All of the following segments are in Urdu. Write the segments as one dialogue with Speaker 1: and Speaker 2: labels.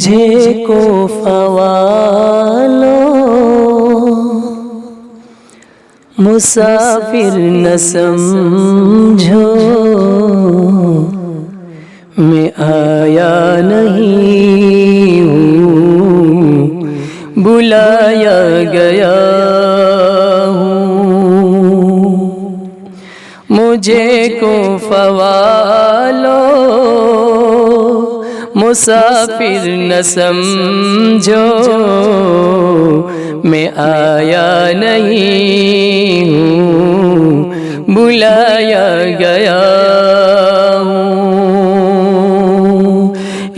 Speaker 1: مجھے کوفہ مسافر نہ سمجھو، میں آیا نہیں ہوں، بلایا گیا ہوں۔ مجھے کوفہ والو مسافر نہ سمجھو، میں آیا نہیں ہوں، بلایا گیا ہوں۔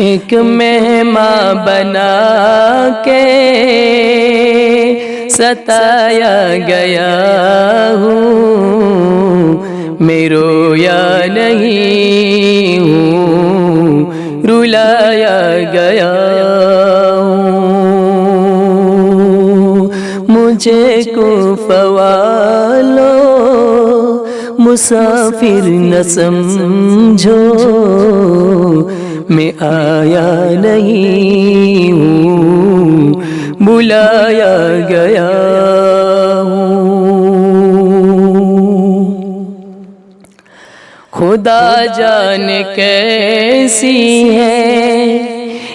Speaker 1: ایک مہمان بنا کے ستایا گیا ہوں، میں رویا نہیں ہوں، رلایا گیا ہوں۔ مجھے کوفہ والو مسافر نہ سمجھو، میں آیا نہیں ہوں، بلایا گیا ہوں۔ خدا جانے کیسی ہے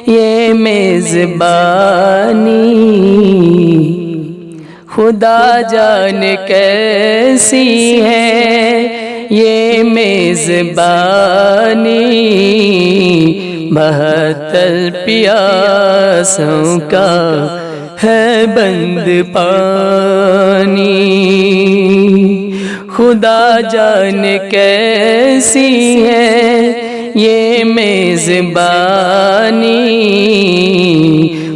Speaker 1: یہ میزبانی، خدا جانے کیسی ہے یہ میزبانی، 72 پیاسوں کا ہے بند پانی۔ خدا جانے کیسی ہے یہ میزبانی،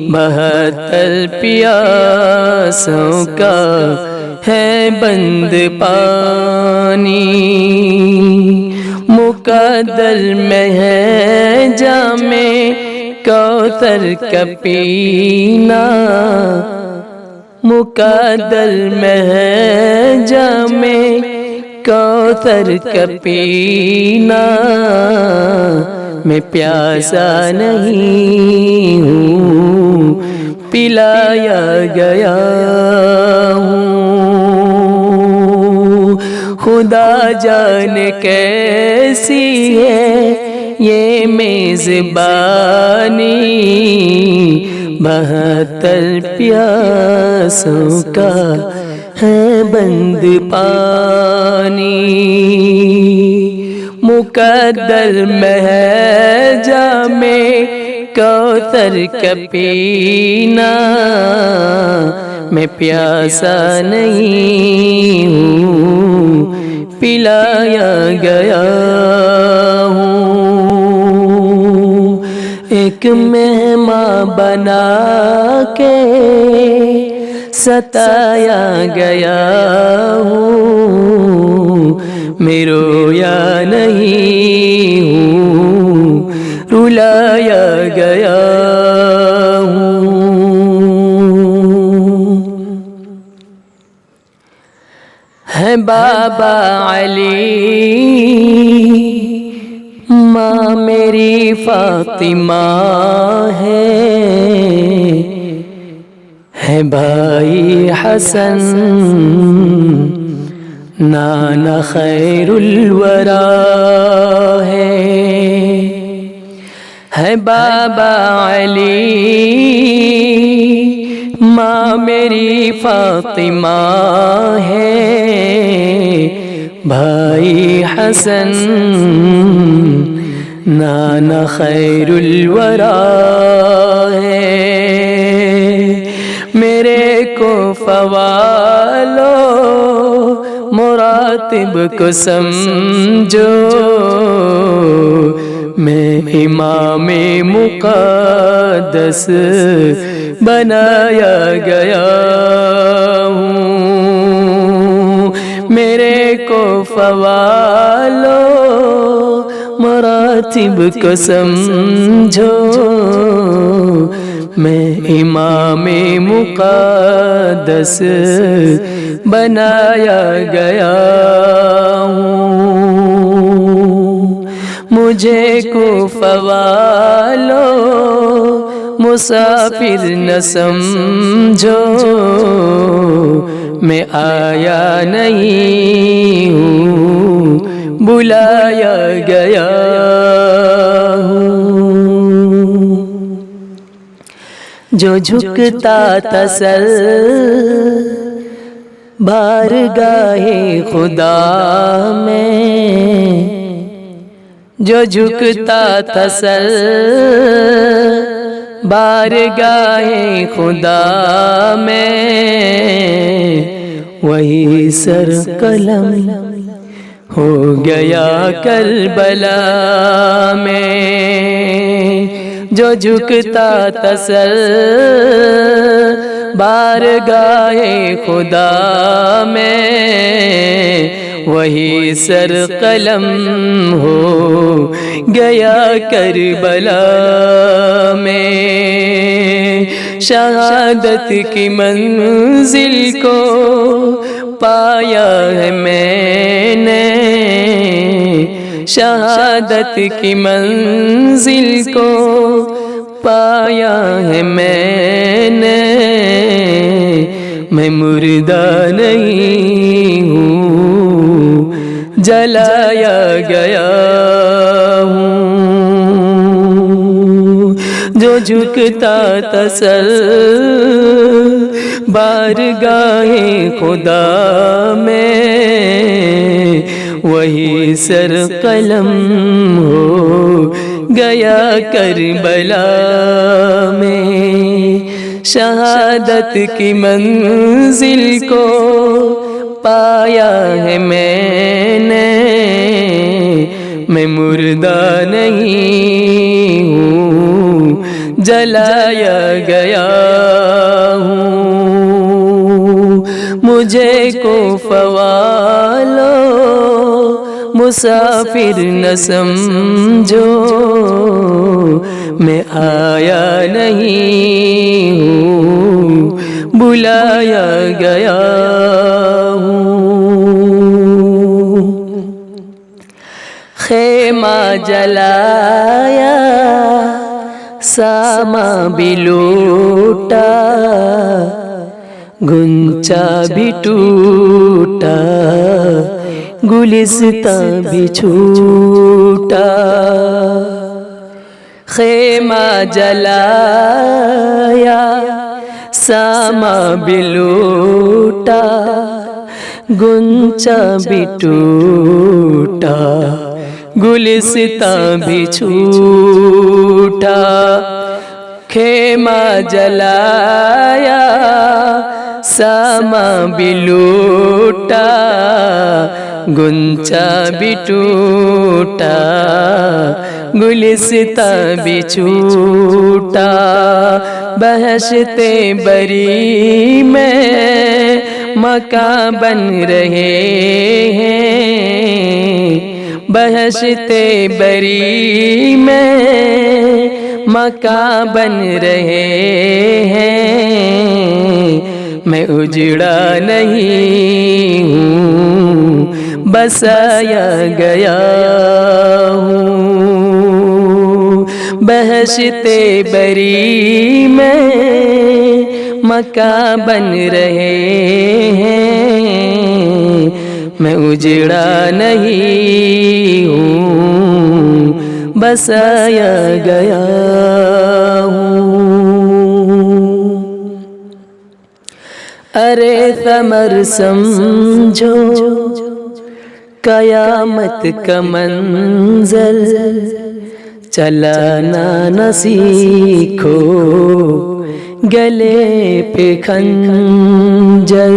Speaker 1: 72 پیاسوں کا ہے بند پانی۔ مقدر میں ہے جام کوثر کا پینا، مقدر میں ہے جام کوثر کا پینا، میں پیاسا نہیں ہوں، پلایا گیا ہوں۔ خدا جانے کیسی ہے یہ میزبانی، 72 پیاسوں کا ہے بند پانی۔ مقدر میں ہے جام کوثر کا پینا، میں پیاسا نہیں ہوں، پلایا گیا ہوں۔ ایک مہمان بنا کے ستایا گیا ہوں، میں رویا نہیں ہوں، رلایا گیا ہوں۔ ہے بابا علی ماں میری فاطمہ ہے بھائی حسن نانا خیر الورا ہے بابا علی ماں میری فاطمہ ہے، بھائی حسن نانا خیر الورا ہے۔ میرے کوفہ والو مراتب کو سمجھو، میں امام مقدس بنایا گیا ہوں۔ میرے کوفہ والو مراتب کو سمجھو، میں امام مقدس بنایا گیا ہوں۔ مجھے کوفہ والو مسافر نہ سمجھو میں آیا نہیں ہوں بلایا گیا ہوں جو جھکتا تھا سر بارگاہ خدا میں جو جھکتا تھا سر بارگاہ خدا میں وہی سر قلم ہو گیا کربلا میں جو جھکتا تھا سر بارگاہ خدا میں وہی سر قلم ہو گیا کربلا میں شہادت کی منزل کو پایا ہے میں نے شہادت کی منزل کو پایا ہے میں نے میں مردہ نہیں ہوں جلایا گیا ہوں جو جھکتا تھا سر بارگاہ خدا میں وہی سر قلم ہو گیا کربلا میں شہادت کی منزل کو پایا ہے میں نے میں مردہ نہیں ہوں جلایا گیا ہوں مجھے کو فوالو مسافر نہ سمجھو میں آیا نہیں ہوں بلایا گیا ہوں خیمہ جلایا ساما بھی لوٹا گنچا بھی ٹوٹا گلستان بھی چھوٹا خیمہ جلایا ساما بھی لوٹا گنچا بھی ٹوٹا گلستان بھی چھوٹا خیمہ جلایا ساما بھی لوٹا گنچا بھی ٹوٹا گلستان بھی چھوٹا بہشت بری میں مکان بن رہے ہیں بہشت بری میں مکان بن رہے ہیں میں اجڑا نہیں ہوں بسایا گیا ہوں بہشت بری میں مکان بن رہے ہیں میں اجڑا نہیں ہوں بسایا گیا ہوں ارے ثمر سمجھو قیامت کا منظر چلانا نہ سیکھو گلے پہ خنجر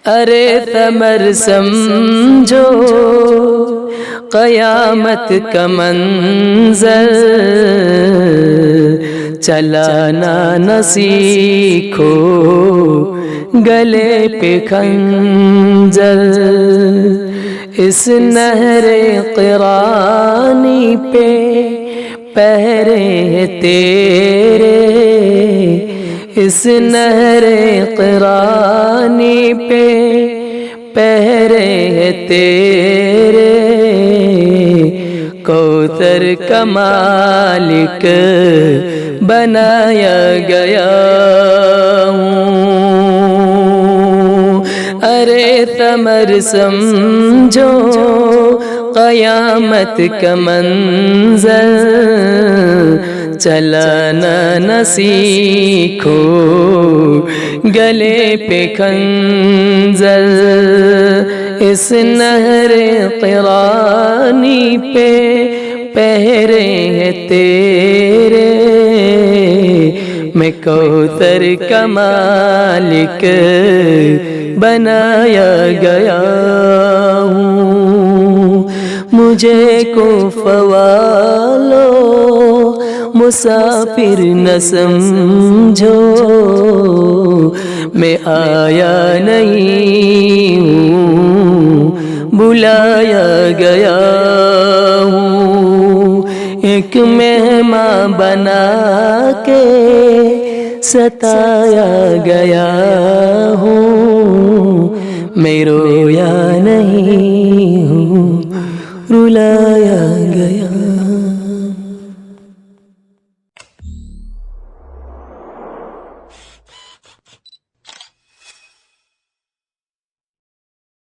Speaker 1: ارے ثمر سمجھو قیامت کا منظر چلانا نہ سیکھو گلے پہ خنجر اس نہر قرانی پہ پہرے تیرے اس نہر قرانی پہ پہرے تیرے کو کوثر کا مالک بنایا گیا ہوں۔ ارے ثمر سمجھو قیامت کا منظر، چلانا نہ سیکھو گلے پہ خنجر، اس نہر قرانی پہ پہرے ہیں تیرے، میں کوثر کا مالک بنایا گیا ہوں۔ مجھے کوفہ والو مسافر نہ سمجھو، میں آیا نہیں ہوں، بلایا گیا ہوں۔ ایک مہمان بنا کے ستایا گیا ہوں، میں رویا نہیں ہوں، رلایا گیا